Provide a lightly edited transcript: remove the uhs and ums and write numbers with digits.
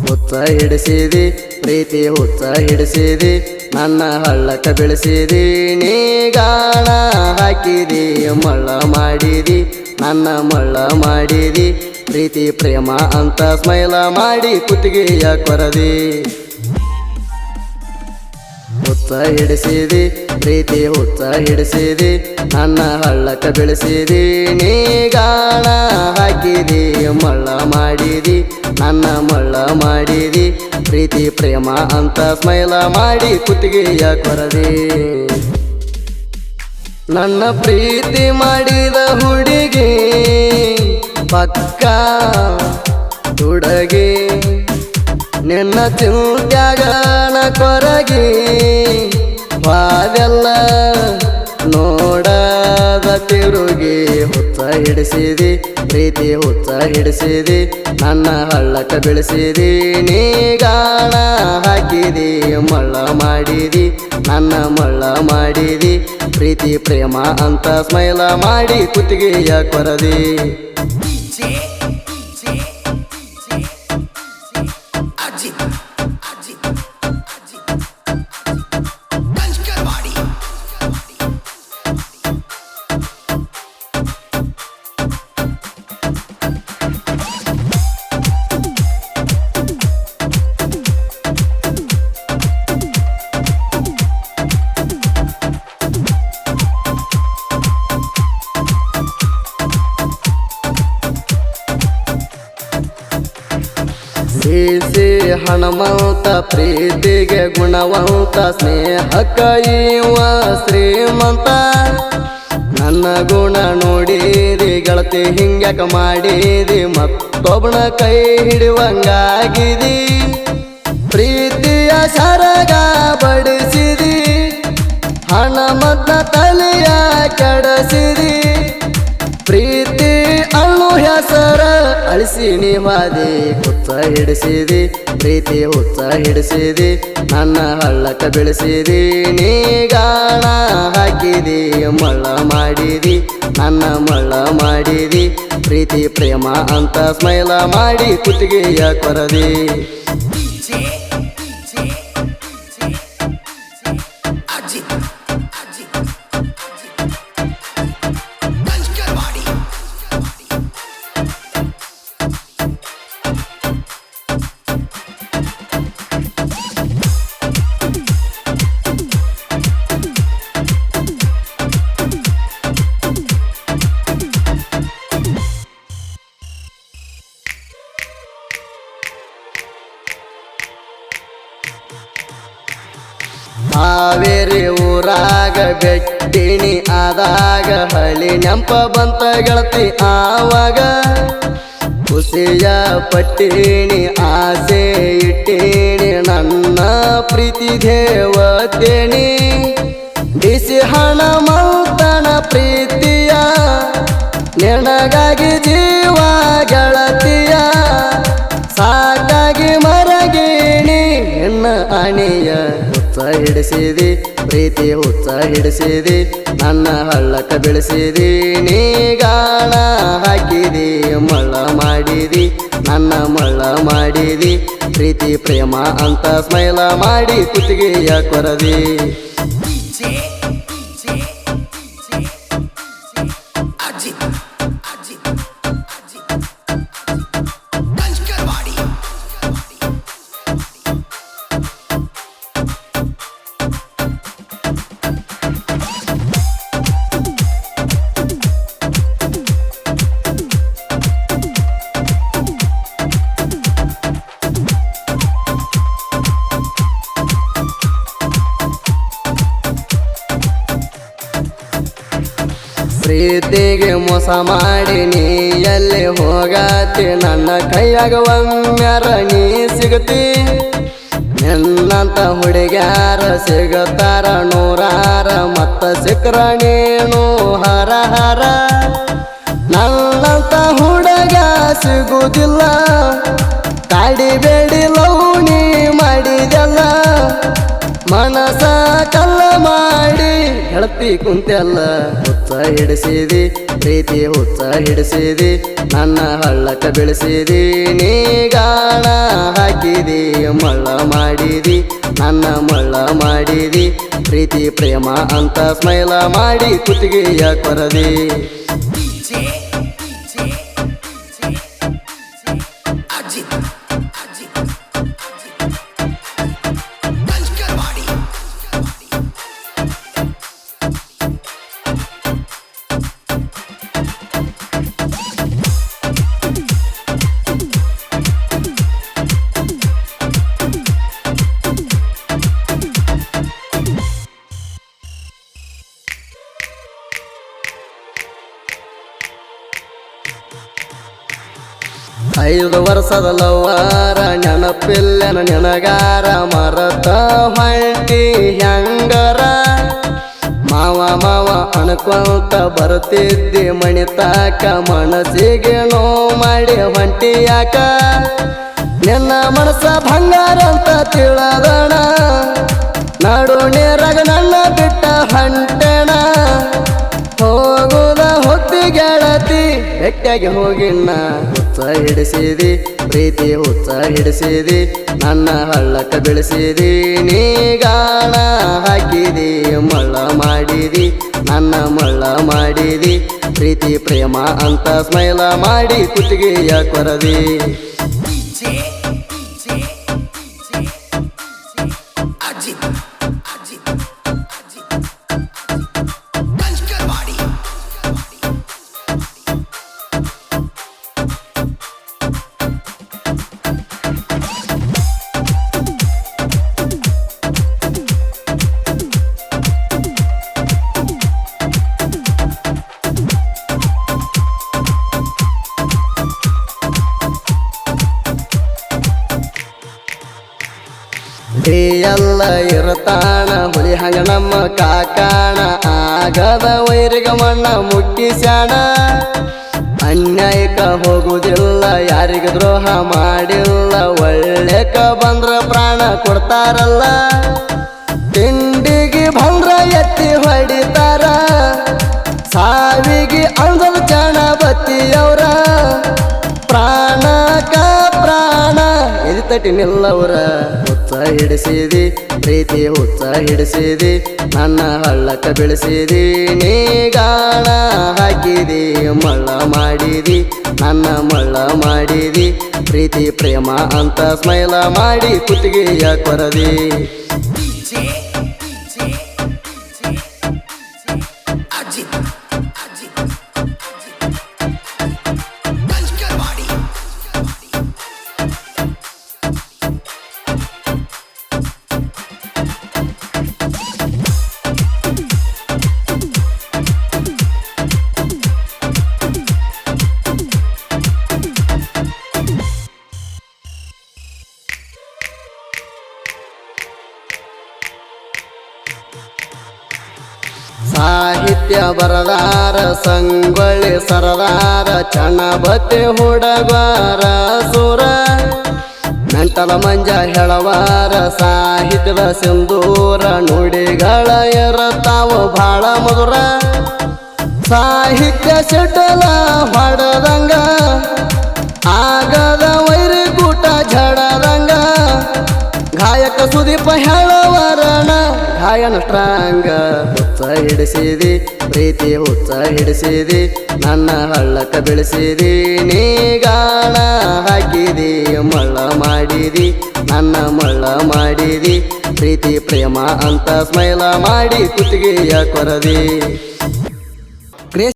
ಹುಚ್ಚ ಹಿಡಿಸಿದಿ ಪ್ರೀತಿ ಹುಚ್ಚ ಹಿಡಿಸಿದಿ ನನ್ನ ಹಳ್ಳಕ್ಕ ಬೆಳೆಸಿದಿ ನೀಗಾಣ ಹಾಕಿದಿ ಮಳ್ಳ ಮಾಡಿದಿ ನನ್ನ ಮಳ್ಳ ಮಾಡಿದಿ ಪ್ರೀತಿ ಪ್ರೇಮ ಅಂತ ಸ್ಮೈಲ ಮಾಡಿ ಕುತ್ತಿಗೆಯ ಕೊರದಿ ಹುಚ್ಚ ಹಿಡಿಸಿದಿ ಪ್ರೀತಿ ಹುಚ್ಚ ಹಿಡಿಸಿದಿ ನನ್ನ ಹಳ್ಳಕ್ಕ ಬೆಳೆಸಿದಿ ನೀಗಾಣ ಹಾಕಿದಿ ಮಳ್ಳ ಮಾಡಿದಿ ನನ್ನ ಮಳ್ಳ ಮಾಡಿದಿ ಪ್ರೀತಿ ಪ್ರೇಮ ಅಂತ ಸ್ಮೈಲ ಮಾಡಿ ಕುತ್ತಿಗೆಯ ಕೊರದಿ ನನ್ನ ಪ್ರೀತಿ ಮಾಡಿದ ಹುಡುಗಿ ಪಕ್ಕ ಹುಡುಗಿ ನಿನ್ನ ಚಿಂತ್ಯಾಗಣ ಕೊರಗಿ ವಾದೆಲ್ಲ ನೋಡದ ತಿರುಗಿ ಹುಚ್ಚ ಹಿಡಿಸಿದಿ ಪ್ರೀತಿ ಹುಚ್ಚ ಹಿಡಿಸಿದಿ ನನ್ನ ಹಳ್ಳಕ್ಕ ಬೆಳೆಸಿದಿ ನೀಗಾಣ ಹಾಕಿದಿ ಮಳ್ಳ ಮಾಡಿದಿ ನನ್ನ ಮಳ್ಳ ಮಾಡಿದಿ ಪ್ರೀತಿ ಪ್ರೇಮ ಅಂತ ಸ್ಮೈಲ ಮಾಡಿ ಕುತ್ತಿಗೆಯ ಕೊರದಿ ಶ್ರೀ ಹನುಮಂತ ಪ್ರೀತಿಗೆ ಗುಣವಂತ ಸ್ನೇಹಕ್ಕ ಇವ ಶ್ರೀಮಂತ ನನ್ನ ಗುಣ ನೋಡಿದಿ ಗೆಳತಿ ಹಿಂಗ್ಯಾಕ ಮಾಡಿದಿ ಮತ್ತೊಬ್ಬನ ಕೈ ಹಿಡಿವಂಗಾಗಿದಿ ಪ್ರೀತಿಯ ಸರಗ ಬಡಿಸಿದಿ ಹನುಮಂತ ತಲೆಯ ಕೆಡಸಿದಿ ಪ್ರೀತಿ ಅಣ್ಣು ಹೆಸರ ಅಳಿಸಿ ನೀವಾದಿ ಹುಚ್ಚ ಹಿಡಿಸಿದಿ ಪ್ರೀತಿ ಹುಚ್ಚ ಹಿಡಿಸಿದಿ ನನ್ನ ಹಳ್ಳಕ್ಕ ಬೆಳೆಸಿದಿ ನೀಗಾಣ ಹಾಕಿದಿ ಮಳ್ಳ ಮಾಡಿದಿ ನನ್ನ ಮಳ್ಳ ಮಾಡಿದಿ ಪ್ರೀತಿ ಪ್ರೇಮ ಅಂತ ಸ್ಮೈಲ ಮಾಡಿ ಕುತ್ತಿಗೆಯ ಕೊರದಿ ಹಾವೇರಿ ಊರಾಗ ಬೆಟ್ಟಿನಿ ಆದಾಗ ಹಳಿ ನೆಂಪ ಬಂತ ಗೆಳತಿ ಆವಾಗ ಖುಷಿಯ ಪಟ್ಟಿನಿ ಆಸೆ ಇಟ್ಟೀನಿ ನನ್ನ ಪ್ರೀತಿ ದೇವತೇನಿ ಬಿಸಿ ಹಣ ಮೌತನ ಪ್ರೀತಿಯ ನಿನಗಾಗಿ ಜೀವ ಗೆಳತಿಯ ಸಾಕಾಗಿ ಮರಗೀಣಿ ಹೆಣ್ಣ ಅಣಿಯ ಹುಚ್ಚ ಹಿಡಿಸಿದಿ ಪ್ರೀತಿ ಹುಚ್ಚ ಹಿಡಿಸಿದಿ ನನ್ನ ಹಳ್ಳಕ್ಕ ಬೆಳೆಸಿದಿ ನೀಗಾಣ ಹಾಕಿದಿ ಮಳ್ಳ ಮಾಡಿದಿ ನನ್ನ ಮಳ್ಳ ಮಾಡಿದಿ ಪ್ರೀತಿ ಪ್ರೇಮ ಅಂತ ಸ್ಮೈಲ ಮಾಡಿ ಕುತ್ತಿಗೆಯ ಕೊರದಿ ಪ್ರೀತಿಗೆ ಮೋಸ ಮಾಡಿ ನೀ ಎಲ್ಲಿ ಹೋಗತಿ ನನ್ನ ಕೈಯಾಗ ಒಮ್ಮ್ಯಾರ ನೀ ಸಿಗತಿ ನಿನ್ನಂತ ಹುಡುಗ್ಯಾರ ಸಿಗತಾರ ನೂರಾರ ಮತ್ತ ಸಿಕ್ರ ನೀನು ಹರ ಹರ ನನ್ನಂತ ಹುಡುಗ ಸಿಗುದಿಲ್ಲ ತಾಡಿಬೇಡಿ ಲೌಣಿ ಮಾಡಿದೆಲ್ಲ ಮನಸ ಕಲ್ಲ ಮಾಡಿ ಗೆಳತಿ ಕುಂತೆಲ್ಲ ಹುಚ್ಚ ಹಿಡಿಸಿದಿ ಪ್ರೀತಿ ಹುಚ್ಚ ಹಿಡಿಸಿದಿ ನನ್ನ ಹಳ್ಳಕ್ಕ ಬೆಳೆಸಿದಿ ನೀ ಗಾಣ ಹಾಕಿದಿ ಮಳ್ಳ ಮಾಡಿದಿ ನನ್ನ ಮಳ್ಳ ಮಾಡಿದಿ ಪ್ರೀತಿ ಪ್ರೇಮ ಅಂತ ಸ್ಮೈಲ ಮಾಡಿ ಕುತ್ತಿಗೆಯ ಕೊರದಿ ಐದು ವರ್ಷದ ಲವ್ವಾರ ನೆನಪಿಲ್ಲನ ನೆನಗಾರ ಮರತ ಹೊಂಟಿ ಹೆಂಗರ ಮಾವ ಮಾವ ಅನ್ಕೊಂತ ಬರ್ತಿದ್ದಿ ಮಣಿತಾಕ ಮನಸ್ಸಿಗೆ ನೋವು ಮಾಡಿ ಹೊಂಟಿ ಯಾಕ ನಿನ್ನ ಮನಸ್ಸ ಬಂಗಾರ ಅಂತ ತಿಳದಣ ನಾಡು ನೇರಾಗ ನನ್ನ ಬಿಟ್ಟ ಹೊಂಟೆಣ ಹೋಗುದ ಹೊತ್ತಿ ಗೆಳತಿ ಬೆಟ್ಟಾಗಿ ಹೋಗಿಣ್ಣ ಹುಚ್ಚ ಹಿಡಿಸಿದಿ ಪ್ರೀತಿ ಹುಚ್ಚ ಹಿಡಿಸಿದಿ ನನ್ನ ಹಳ್ಳಕ್ಕ ಬೆಳೆಸಿದಿ ನೀ ಗಾಣ ಹಾಕಿದಿ ಮಳ್ಳ ಮಾಡಿದಿ ನನ್ನ ಮಳ್ಳ ಮಾಡಿದಿ ಪ್ರೀತಿ ಪ್ರೇಮ ಅಂತ ಸ್ಮೈಲ ಮಾಡಿ ಕುತ್ತಿಗೆಯ ಕೊರದಿ ಎಲ್ಲ ಇರತಾಣ ಹುಲಿ ಹಂಗ ನಮ್ಮ ಕಾಕಾಣ ಆಗದ ವೈರಿಗ ಮಣ್ಣ ಮುಟ್ಟಿಸ್ಯಾಣ ಅನ್ಯಾಯಕ ಹೋಗುವುದಿಲ್ಲ ಯಾರಿಗ ದ್ರೋಹ ಮಾಡಿಲ್ಲ ಒಳ್ಳೆಕ ಬಂದ್ರ ಪ್ರಾಣ ಕೊಡ್ತಾರಲ್ಲ ತಿಂಡಿಗೆ ಬಂದ್ರ ಎತ್ತಿ ಹೊಡಿತಾರ ಸಾವಿಗೆ ಅಂದದ ಜನ ಬತ್ತಿಯವ್ರ ಪ್ರಾಣಕ ಪ್ರಾಣ ಎದಿತಟಿ ನಿಲ್ಲವ್ರ ಹುಚ್ಚ ಹಿಡಿಸಿದಿ ಪ್ರೀತಿ ಹುಚ್ಚ ಹಿಡಿಸಿದಿ ನನ್ನ ಹಳ್ಳಕ್ಕ ಬೆಳೆಸಿದಿ ನೀ ಗಾಣ ಹಾಕಿದಿ ಮಳ್ಳ ಮಾಡಿದಿ ನನ್ನ ಮಳ್ಳ ಮಾಡಿದಿ ಪ್ರೀತಿ ಪ್ರೇಮ ಅಂತ ಸ್ಮೈಲ ಮಾಡಿ ಕುತ್ತಿಗೆಯ ಕೊರದಿ ಸಾಹಿತ್ಯ ಬರದಾರ ಸಂಗೊಳ್ಳಿ ಸರದಾರ ಚನ್ನಬತ್ತೆ ಹುಡುಗರ ಸುರ ನಂಟಲ ಮಂಜ ಹೇಳವಾರ ಸಾಹಿತ್ಯದ ಸಿಂಧೂರ ನುಡಿಗಳ ಇರತಾವ ಬಾಳ ಮಧುರ ಸಾಹಿತ್ಯ ಸಿಡಲ ಹೊಡದಂಗ ಆಗದ ವೈರಿ ಕೂಟ ಝಡದಂಗ ಗಾಯಕ ಸುದೀಪ ಹೇಳವರಣ ಗಾಯನ ಸ್ಟ್ರಾಂಗ ಹುಚ್ಚ ಹಿಡಿಸಿದಿ ಪ್ರೀತಿ ಹುಚ್ಚ ಹಿಡಿಸಿದಿ ನನ್ನ ಹಳ್ಳಕ್ಕ ಬೆಳೆಸಿದಿ ನೀ ಗಾಣ ಹಾಕಿದಿ ಮಳ್ಳ ಮಾಡಿದಿ ನನ್ನ ಮಳ್ಳ ಮಾಡಿದಿ ಪ್ರೀತಿ ಪ್ರೇಮ ಅಂತ ಸ್ಮೈಲ ಮಾಡಿ ಕುತ್ತಿಗೆಯ ಕೊರದಿ